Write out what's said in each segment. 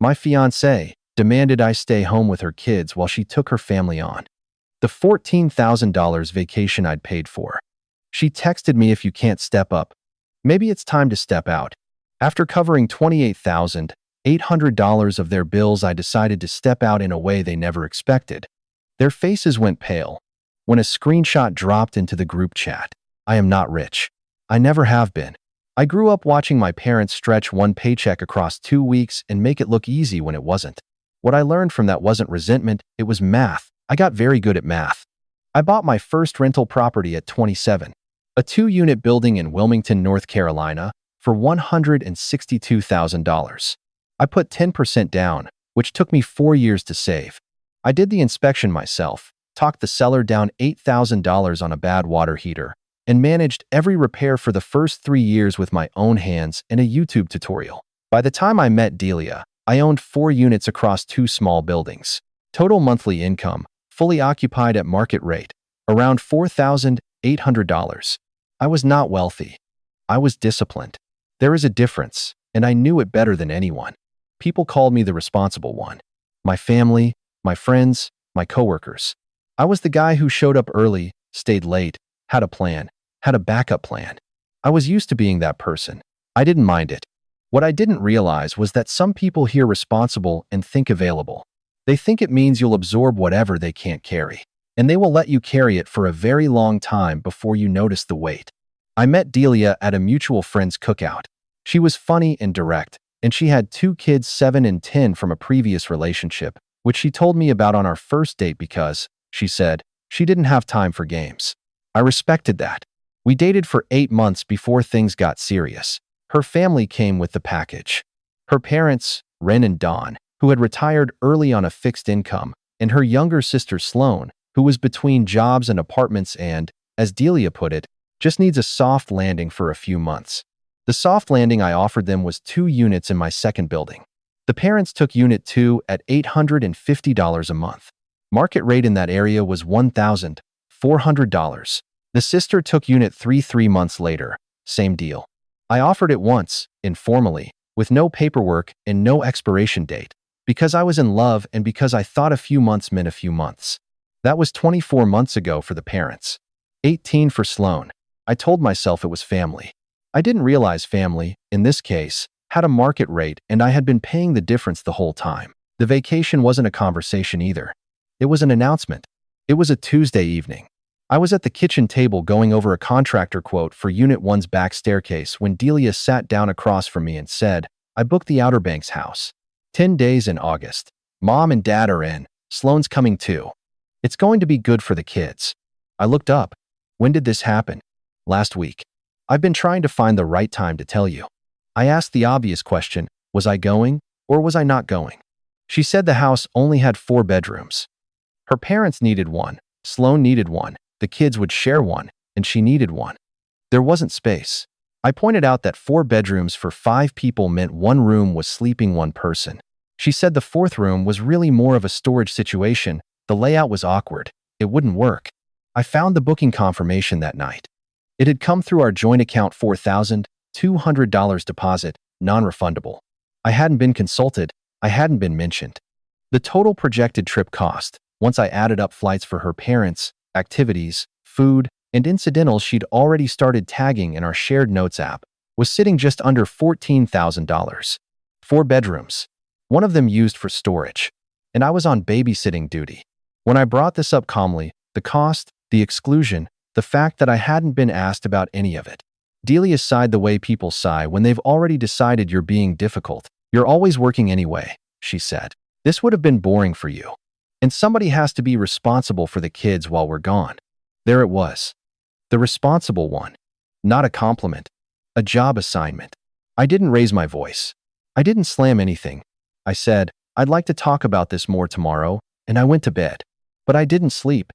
My fiancée demanded I stay home with her kids while she took her family on the $14,000 vacation I'd paid for. She texted me, "If you can't step up, maybe it's time to step out." After covering $28,800 of their bills, I decided to step out in a way they never expected. Their faces went pale when a screenshot dropped into the group chat. I am not rich. I never have been. I grew up watching my parents stretch one paycheck across 2 weeks and make it look easy when it wasn't. What I learned from that wasn't resentment, it was math. I got very good at math. I bought my first rental property at 27, a 2-unit building in Wilmington, North Carolina, for $162,000. I put 10% down, which took me 4 years to save. I did the inspection myself, talked the seller down $8,000 on a bad water heater, and managed every repair for the first 3 years with my own hands and a YouTube tutorial. By the time I met Delia, I owned 4 units across 2 small buildings. Total monthly income, fully occupied at market rate, around $4,800. I was not wealthy. I was disciplined. There is a difference, and I knew it better than anyone. People called me the responsible one. My family, my friends, my coworkers. I was the guy who showed up early, stayed late, had a plan, had a backup plan. I was used to being that person. I didn't mind it. What I didn't realize was that some people hear responsible and think available. They think it means you'll absorb whatever they can't carry, and they will let you carry it for a very long time before you notice the weight. I met Delia at a mutual friend's cookout. She was funny and direct, and she had 2 kids, 7 and 10, from a previous relationship, which she told me about on our first date because, she said, she didn't have time for games. I respected that. We dated for 8 months before things got serious. Her family came with the package. Her parents, Ren and Dawn, who had retired early on a fixed income, and her younger sister Sloane, who was between jobs and apartments and, as Delia put it, just needs a soft landing for a few months. The soft landing I offered them was 2 units in my second building. The parents took Unit 2 at $850 a month. Market rate in that area was $1,400. The sister took Unit 3 3 months later. Same deal. I offered it once, informally, with no paperwork and no expiration date, because I was in love and because I thought a few months meant a few months. That was 24 months ago for the parents. 18 for Sloane. I told myself it was family. I didn't realize family, in this case, had a market rate, and I had been paying the difference the whole time. The vacation wasn't a conversation either. It was an announcement. It was a Tuesday evening. I was at the kitchen table going over a contractor quote for Unit 1's back staircase when Delia sat down across from me and said, "I booked the Outer Banks house. 10 days in August. Mom and Dad are in. Sloane's coming too. It's going to be good for the kids." I looked up. "When did this happen?" "Last week." "I've been trying to find the right time to tell you." I asked the obvious question, was I going or was I not going? She said the house only had 4 bedrooms. Her parents needed one, Sloane needed one, the kids would share one, and she needed one. There wasn't space. I pointed out that 4 bedrooms for 5 people meant 1 room was sleeping 1 person. She said the 4th room was really more of a storage situation. The layout was awkward. It wouldn't work. I found the booking confirmation that night. It had come through our joint account, $4,200 deposit, non-refundable. I hadn't been consulted. I hadn't been mentioned. The total projected trip cost, once I added up flights for her parents, activities, food, and incidentals she'd already started tagging in our shared notes app, was sitting just under $14,000. 4 bedrooms. One of them used for storage. And I was on babysitting duty. When I brought this up calmly, the cost, the exclusion, the fact that I hadn't been asked about any of it. Delia sighed the way people sigh when they've already decided you're being difficult. "You're always working anyway," she said. "This would have been boring for you. And somebody has to be responsible for the kids while we're gone." There it was. The responsible one. Not a compliment. A job assignment. I didn't raise my voice. I didn't slam anything. I said, "I'd like to talk about this more tomorrow," and I went to bed. But I didn't sleep.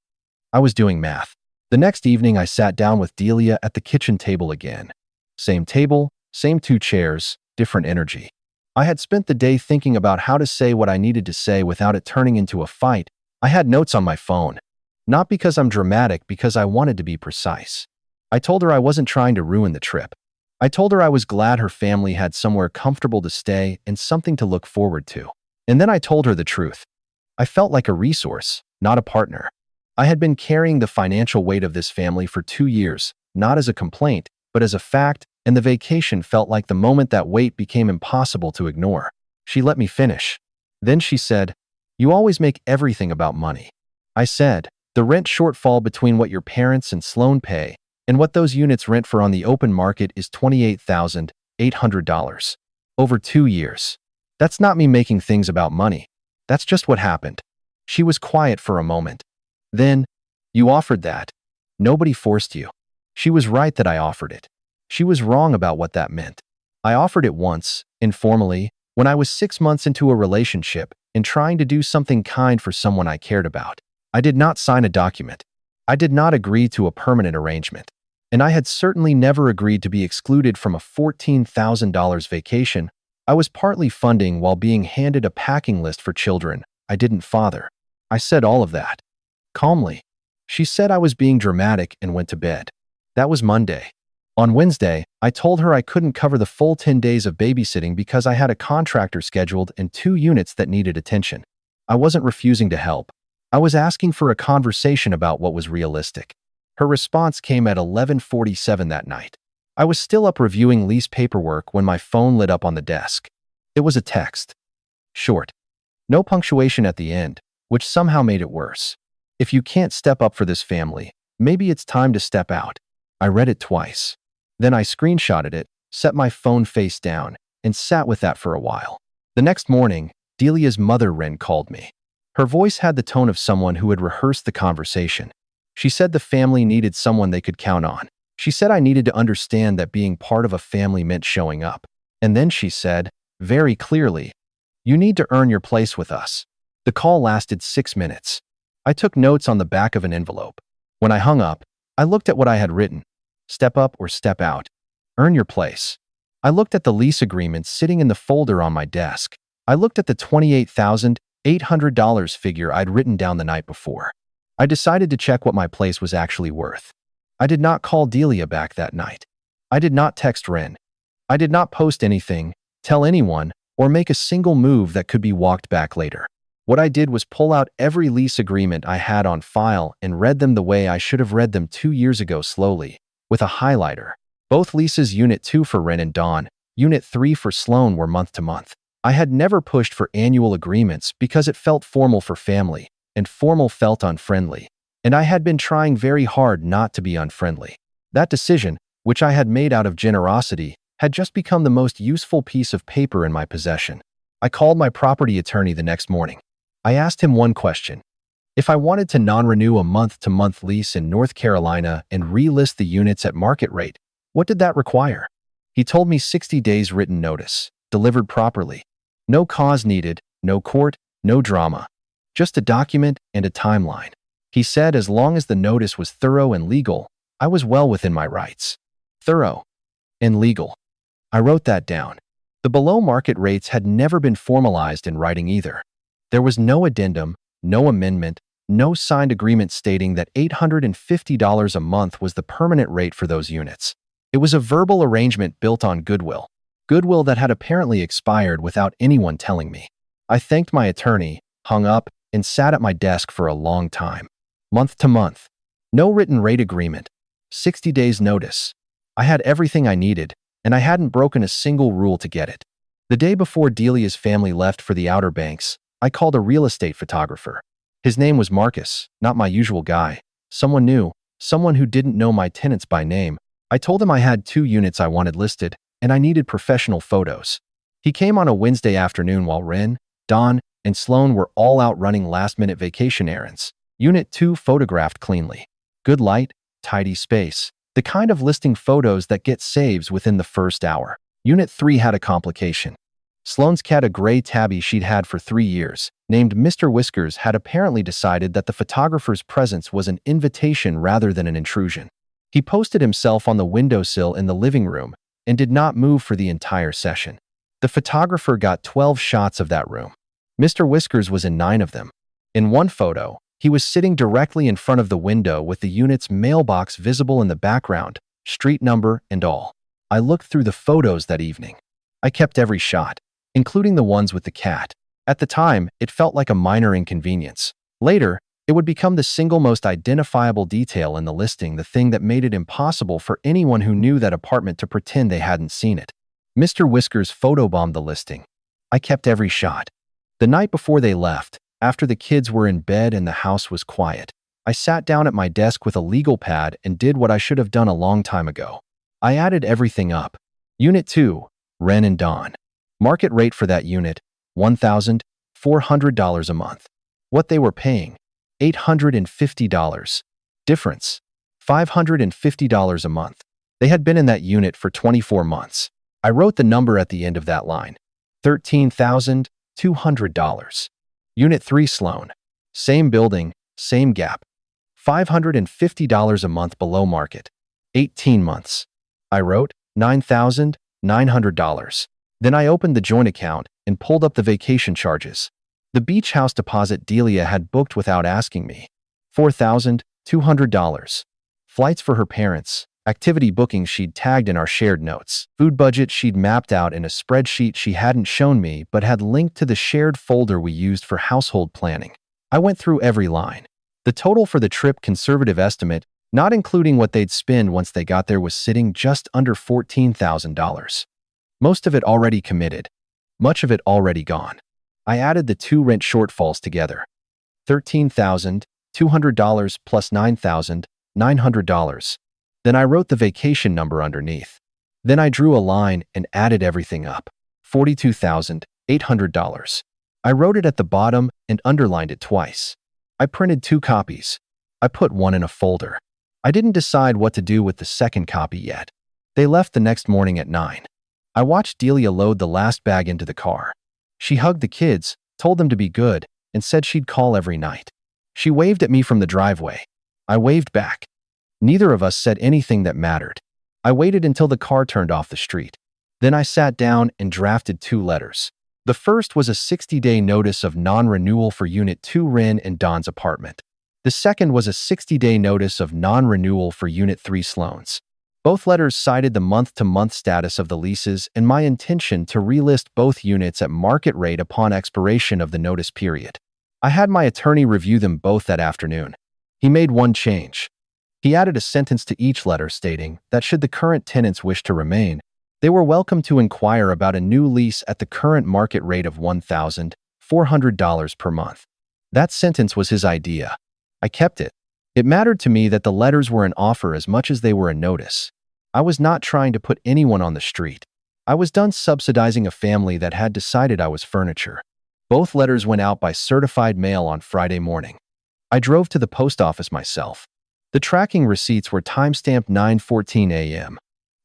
I was doing math. The next evening, I sat down with Delia at the kitchen table again. Same table, same 2 chairs, different energy. I had spent the day thinking about how to say what I needed to say without it turning into a fight. I had notes on my phone. Not because I'm dramatic, because I wanted to be precise. I told her I wasn't trying to ruin the trip. I told her I was glad her family had somewhere comfortable to stay and something to look forward to. And then I told her the truth. I felt like a resource, not a partner. I had been carrying the financial weight of this family for 2 years, not as a complaint, but as a fact, and the vacation felt like the moment that weight became impossible to ignore. She let me finish. Then she said, "You always make everything about money." I said, "The rent shortfall between what your parents and Sloan pay and what those units rent for on the open market is $28,800 over 2 years. That's not me making things about money. That's just what happened." She was quiet for a moment. Then, "You offered that. Nobody forced you." She was right that I offered it. She was wrong about what that meant. I offered it once, informally, when I was 6 months into a relationship and trying to do something kind for someone I cared about. I did not sign a document. I did not agree to a permanent arrangement. And I had certainly never agreed to be excluded from a $14,000 vacation I was partly funding while being handed a packing list for children I didn't father. I said all of that. Calmly. She said I was being dramatic and went to bed. That was Monday. On Wednesday, I told her I couldn't cover the full 10 days of babysitting because I had a contractor scheduled and 2 units that needed attention. I wasn't refusing to help. I was asking for a conversation about what was realistic. Her response came at 11:47 that night. I was still up reviewing lease paperwork when my phone lit up on the desk. It was a text. Short. No punctuation at the end, which somehow made it worse. "If you can't step up for this family, maybe it's time to step out." I read it twice. Then I screenshotted it, set my phone face down, and sat with that for a while. The next morning, Delia's mother, Ren, called me. Her voice had the tone of someone who had rehearsed the conversation. She said the family needed someone they could count on. She said I needed to understand that being part of a family meant showing up. And then she said, very clearly, "You need to earn your place with us." The call lasted 6 minutes. I took notes on the back of an envelope. When I hung up, I looked at what I had written. Step up or step out. Earn your place. I looked at the lease agreement sitting in the folder on my desk. I looked at the $28,800 figure I'd written down the night before. I decided to check what my place was actually worth. I did not call Delia back that night. I did not text Ren. I did not post anything, tell anyone, or make a single move that could be walked back later. What I did was pull out every lease agreement I had on file and read them the way I should have read them 2 years ago slowly, with a highlighter. Both leases, Unit 2 for Ren and Dawn, Unit 3 for Sloan, were month to month. I had never pushed for annual agreements because it felt formal for family, and formal felt unfriendly. And I had been trying very hard not to be unfriendly. That decision, which I had made out of generosity, had just become the most useful piece of paper in my possession. I called my property attorney the next morning. I asked him one question. If I wanted to non-renew a month-to-month lease in North Carolina and relist the units at market rate, what did that require? He told me 60 days written notice, delivered properly. No cause needed, no court, no drama. Just a document and a timeline. He said as long as the notice was thorough and legal, I was well within my rights. Thorough and legal. I wrote that down. The below-market rates had never been formalized in writing either. There was no addendum, no amendment, no signed agreement stating that $850 a month was the permanent rate for those units. It was a verbal arrangement built on goodwill. Goodwill that had apparently expired without anyone telling me. I thanked my attorney, hung up, and sat at my desk for a long time. Month to month. No written rate agreement. 60 days notice. I had everything I needed, and I hadn't broken a single rule to get it. The day before Delia's family left for the Outer Banks, I called a real estate photographer. His name was Marcus, not my usual guy. Someone new, someone who didn't know my tenants by name. I told him I had 2 units I wanted listed, and I needed professional photos. He came on a Wednesday afternoon while Ren, Dawn, and Sloan were all out running last-minute vacation errands. Unit 2 photographed cleanly. Good light, tidy space. The kind of listing photos that get saves within the first hour. Unit 3 had a complication. Sloan's cat, a gray tabby she'd had for 3 years, named Mr. Whiskers, had apparently decided that the photographer's presence was an invitation rather than an intrusion. He posted himself on the windowsill in the living room and did not move for the entire session. The photographer got 12 shots of that room. Mr. Whiskers was in 9 of them. In one photo, he was sitting directly in front of the window with the unit's mailbox visible in the background, street number and all. I looked through the photos that evening. I kept every shot, including the ones with the cat. At the time, it felt like a minor inconvenience. Later, it would become the single most identifiable detail in the listing, the thing that made it impossible for anyone who knew that apartment to pretend they hadn't seen it. Mr. Whiskers photobombed the listing. I kept every shot. The night before they left, after the kids were in bed and the house was quiet, I sat down at my desk with a legal pad and did what I should have done a long time ago. I added everything up. Unit 2, Ren and Dawn. Market rate for that unit, $1,400 a month. What they were paying, $850. Difference, $550 a month. They had been in that unit for 24 months. I wrote the number at the end of that line, $13,200. Unit 3 Sloan. Same building, same gap. $550 a month below market. 18 months. I wrote $9,900. Then I opened the joint account and pulled up the vacation charges. The beach house deposit Delia had booked without asking me. $4,200. Flights for her parents. Activity bookings she'd tagged in our shared notes. Food budget she'd mapped out in a spreadsheet she hadn't shown me but had linked to the shared folder we used for household planning. I went through every line. The total for the trip, conservative estimate, not including what they'd spend once they got there, was sitting just under $14,000. Most of it already committed. Much of it already gone. I added the two rent shortfalls together. $13,200 plus $9,900. Then I wrote the vacation number underneath. Then I drew a line and added everything up. $42,800. I wrote it at the bottom and underlined it twice. I printed 2 copies. I put one in a folder. I didn't decide what to do with the second copy yet. They left the next morning at 9. I watched Delia load the last bag into the car. She hugged the kids, told them to be good, and said she'd call every night. She waved at me from the driveway. I waved back. Neither of us said anything that mattered. I waited until the car turned off the street. Then I sat down and drafted 2 letters. The first was a 60-day notice of non-renewal for Unit 2 Ren and Dawn's apartment. The second was a 60-day notice of non-renewal for Unit 3 Sloan's. Both letters cited the month-to-month status of the leases and my intention to relist both units at market rate upon expiration of the notice period. I had my attorney review them both that afternoon. He made one change. He added a sentence to each letter stating that should the current tenants wish to remain, they were welcome to inquire about a new lease at the current market rate of $1,400 per month. That sentence was his idea. I kept it. It mattered to me that the letters were an offer as much as they were a notice. I was not trying to put anyone on the street. I was done subsidizing a family that had decided I was furniture. Both letters went out by certified mail on Friday morning. I drove to the post office myself. The tracking receipts were timestamped 9:14 a.m.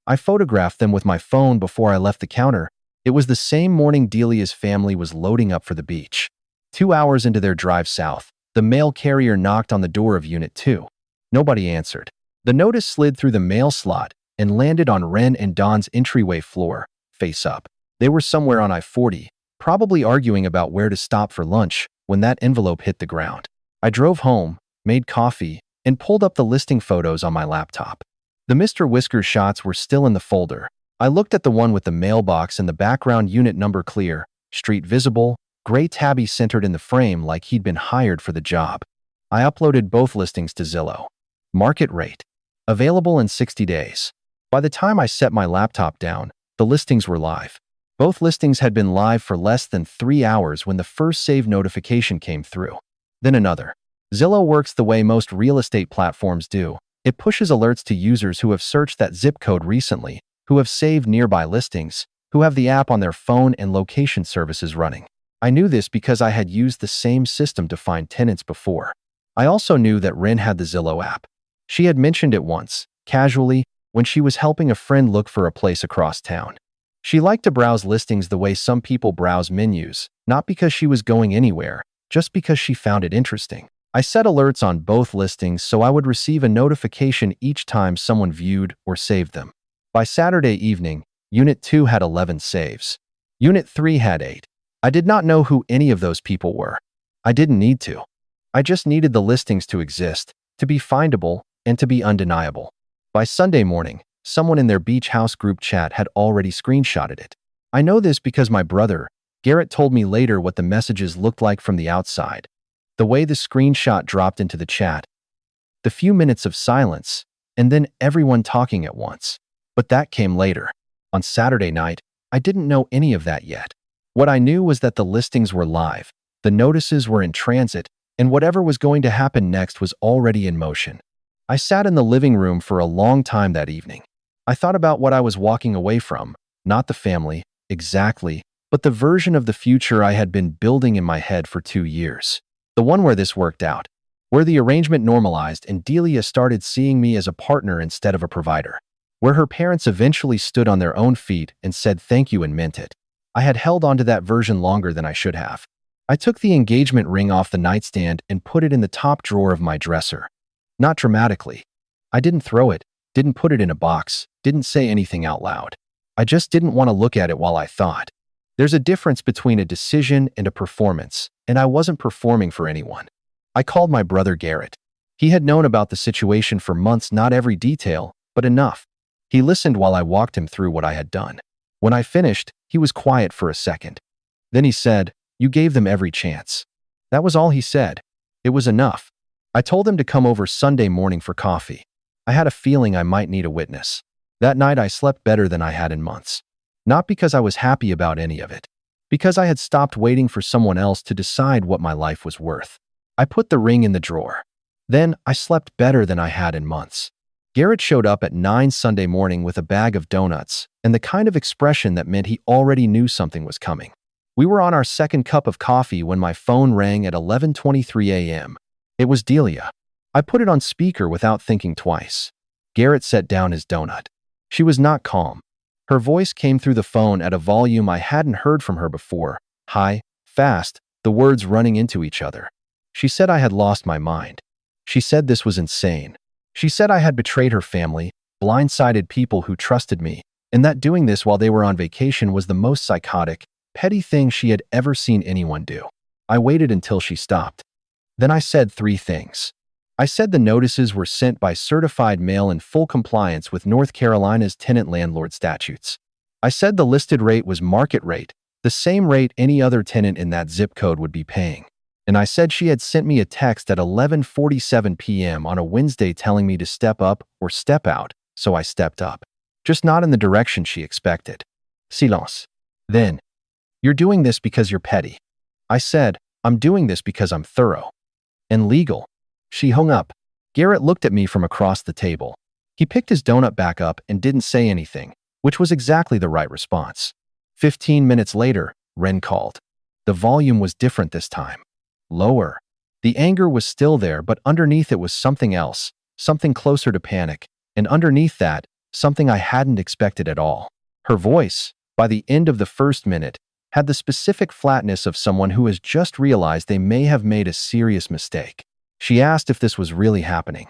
I photographed them with my phone before I left the counter. It was the same morning Delia's family was loading up for the beach. 2 hours into their drive south, the mail carrier knocked on the door of Unit 2. Nobody answered. The notice slid through the mail slot and landed on Ren and Dawn's entryway floor, face up. They were somewhere on I-40, probably arguing about where to stop for lunch when that envelope hit the ground. I drove home, made coffee, and pulled up the listing photos on my laptop. The Mr. Whiskers shots were still in the folder. I looked at the one with the mailbox and the background unit number clear, street visible, gray tabby centered in the frame like he'd been hired for the job. I uploaded both listings to Zillow. Market rate. Available in 60 days. By the time I set my laptop down, the listings were live. Both listings had been live for less than 3 hours when the first save notification came through. Then another. Zillow works the way most real estate platforms do. It pushes alerts to users who have searched that zip code recently, who have saved nearby listings, who have the app on their phone and location services running. I knew this because I had used the same system to find tenants before. I also knew that Ren had the Zillow app. She had mentioned it once, casually, when she was helping a friend look for a place across town. She liked to browse listings the way some people browse menus, not because she was going anywhere, just because she found it interesting. I set alerts on both listings so I would receive a notification each time someone viewed or saved them. By Saturday evening, Unit 2 had 11 saves. Unit 3 had 8. I did not know who any of those people were. I didn't need to. I just needed the listings to exist, to be findable, and to be undeniable. By Sunday morning, someone in their beach house group chat had already screenshotted it. I know this because my brother, Garrett told me later what the messages looked like from the outside. The way the screenshot dropped into the chat, the few minutes of silence, and then everyone talking at once. But that came later. On Saturday night, I didn't know any of that yet. What I knew was that the listings were live, the notices were in transit, and whatever was going to happen next was already in motion. I sat in the living room for a long time that evening. I thought about what I was walking away from, not the family, exactly, but the version of the future I had been building in my head for 2 years. The one where this worked out, where the arrangement normalized and Delia started seeing me as a partner instead of a provider, where her parents eventually stood on their own feet and said thank you and meant it. I had held on to that version longer than I should have. I took the engagement ring off the nightstand and put it in the top drawer of my dresser. Not dramatically. I didn't throw it, didn't put it in a box, didn't say anything out loud. I just didn't want to look at it while I thought. There's a difference between a decision and a performance, and I wasn't performing for anyone. I called my brother Garrett. He had known about the situation for months, not every detail, but enough. He listened while I walked him through what I had done. When I finished, he was quiet for a second. Then he said, "You gave them every chance." That was all he said. It was enough. I told him to come over Sunday morning for coffee. I had a feeling I might need a witness. That night I slept better than I had in months. Not because I was happy about any of it. Because I had stopped waiting for someone else to decide what my life was worth. I put the ring in the drawer. Then I slept better than I had in months. Garrett showed up at 9 Sunday morning with a bag of donuts and the kind of expression that meant he already knew something was coming. We were on our second cup of coffee when my phone rang at 11:23 a.m. It was Delia. I put it on speaker without thinking twice. Garrett set down his donut. She was not calm. Her voice came through the phone at a volume I hadn't heard from her before, high, fast, the words running into each other. She said I had lost my mind. She said this was insane. She said I had betrayed her family, blindsided people who trusted me, and that doing this while they were on vacation was the most psychotic, petty thing she had ever seen anyone do. I waited until she stopped. Then I said 3 things. I said the notices were sent by certified mail in full compliance with North Carolina's tenant-landlord statutes. I said the listed rate was market rate, the same rate any other tenant in that zip code would be paying. And I said she had sent me a text at 11:47 p.m. on a Wednesday telling me to step up or step out, so I stepped up. Just not in the direction she expected. Silence. Then, "You're doing this because you're petty." I said, "I'm doing this because I'm thorough and legal." She hung up. Garrett looked at me from across the table. He picked his donut back up and didn't say anything, which was exactly the right response. 15 minutes later, Ren called. The volume was different this time. Lower. The anger was still there, but underneath it was something else, something closer to panic, and underneath that, something I hadn't expected at all. Her voice, by the end of the first minute, had the specific flatness of someone who has just realized they may have made a serious mistake. She asked if this was really happening.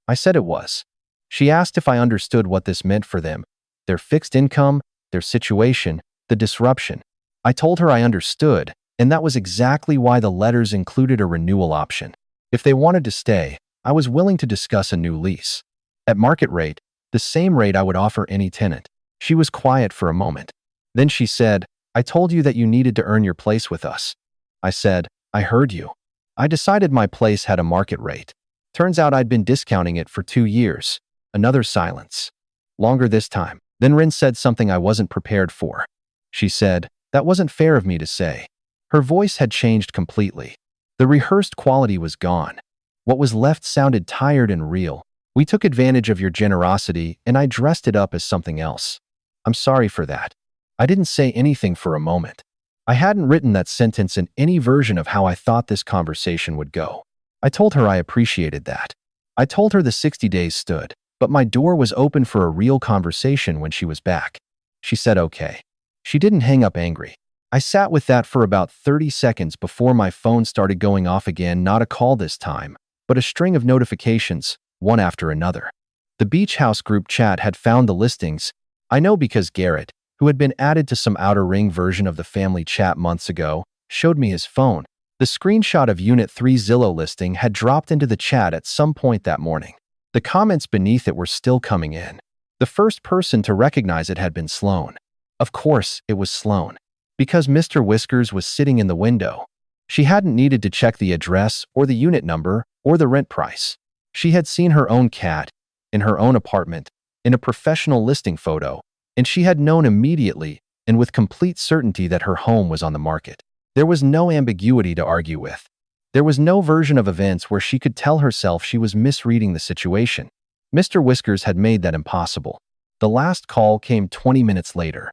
I said it was. She asked if I understood what this meant for them, their fixed income, their situation, the disruption. I told her I understood, and that was exactly why the letters included a renewal option. If they wanted to stay, I was willing to discuss a new lease. At market rate, the same rate I would offer any tenant. She was quiet for a moment. Then she said, "I told you that you needed to earn your place with us." I said, "I heard you. I decided my place had a market rate. Turns out I'd been discounting it for 2 years." Another silence. Longer this time. Then Rin said something I wasn't prepared for. She said, "That wasn't fair of me to say." Her voice had changed completely. The rehearsed quality was gone. What was left sounded tired and real. "We took advantage of your generosity, and I dressed it up as something else. I'm sorry for that." I didn't say anything for a moment. I hadn't written that sentence in any version of how I thought this conversation would go. I told her I appreciated that. I told her the 60 days stood, but my door was open for a real conversation when she was back. She said okay. She didn't hang up angry. I sat with that for about 30 seconds before my phone started going off again, not a call this time, but a string of notifications, one after another. The Beach House group chat had found the listings. I know because Garrett, who had been added to some outer ring version of the family chat months ago, showed me his phone. The screenshot of Unit 3 Zillow listing had dropped into the chat at some point that morning. The comments beneath it were still coming in. The first person to recognize it had been Sloan. Of course, it was Sloan. Because Mr. Whiskers was sitting in the window. She hadn't needed to check the address or the unit number or the rent price. She had seen her own cat in her own apartment in a professional listing photo, and she had known immediately and with complete certainty that her home was on the market. There was no ambiguity to argue with. There was no version of events where she could tell herself she was misreading the situation. Mr. Whiskers had made that impossible. The last call came 20 minutes later.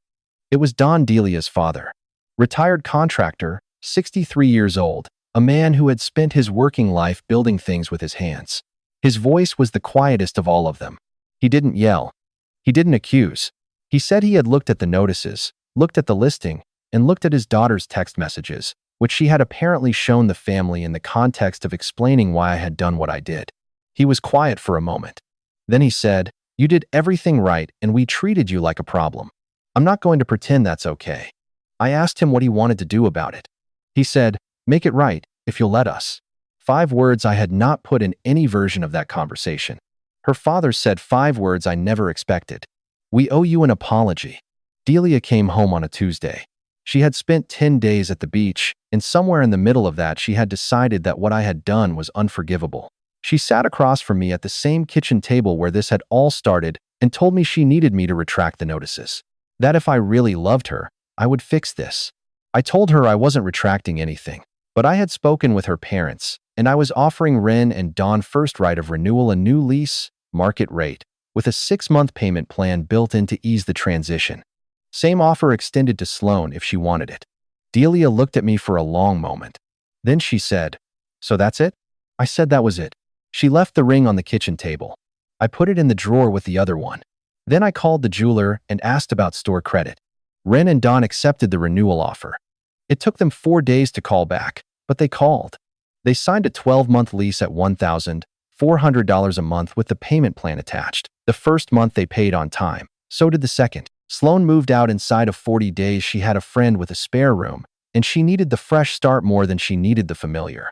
It was Don Delia's father. Retired contractor, 63 years old, a man who had spent his working life building things with his hands. His voice was the quietest of all of them. He didn't yell. He didn't accuse. He said he had looked at the notices, looked at the listing, and looked at his daughter's text messages, which she had apparently shown the family in the context of explaining why I had done what I did. He was quiet for a moment. Then he said, "You did everything right and we treated you like a problem. I'm not going to pretend that's okay." I asked him what he wanted to do about it. He said, "Make it right, if you'll let us." 5 words I had not put in any version of that conversation. Her father said 5 words I never expected. "We owe you an apology." Delia came home on a Tuesday. She had spent 10 days at the beach, and somewhere in the middle of that she had decided that what I had done was unforgivable. She sat across from me at the same kitchen table where this had all started and told me she needed me to retract the notices. That if I really loved her, I would fix this. I told her I wasn't retracting anything, but I had spoken with her parents, and I was offering Ren and Dawn first right of renewal, a new lease, market rate, with a 6-month payment plan built in to ease the transition. Same offer extended to Sloan if she wanted it. Delia looked at me for a long moment. Then she said, "So that's it?" I said that was it. She left the ring on the kitchen table. I put it in the drawer with the other one. Then I called the jeweler and asked about store credit. Ren and Dawn accepted the renewal offer. It took them 4 days to call back, but they called. They signed a 12-month lease at $1,400 a month with the payment plan attached. The first month they paid on time. So did the second. Sloan moved out inside of 40 days. She had a friend with a spare room, and she needed the fresh start more than she needed the familiar.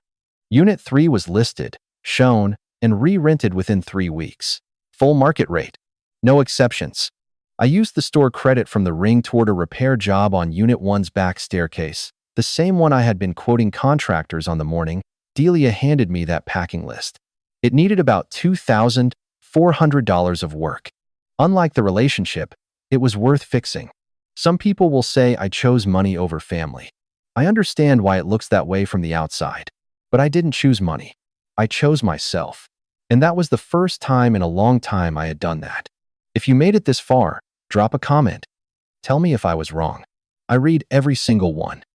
Unit 3 was listed, shown, and re-rented within 3 weeks. Full market rate. No exceptions. I used the store credit from the ring toward a repair job on Unit 1's back staircase, the same one I had been quoting contractors on the morning. Delia handed me that packing list. It needed about $2,400 of work. Unlike the relationship, it was worth fixing. Some people will say I chose money over family. I understand why it looks that way from the outside. But I didn't choose money. I chose myself. And that was the first time in a long time I had done that. If you made it this far, drop a comment. Tell me if I was wrong. I read every single one.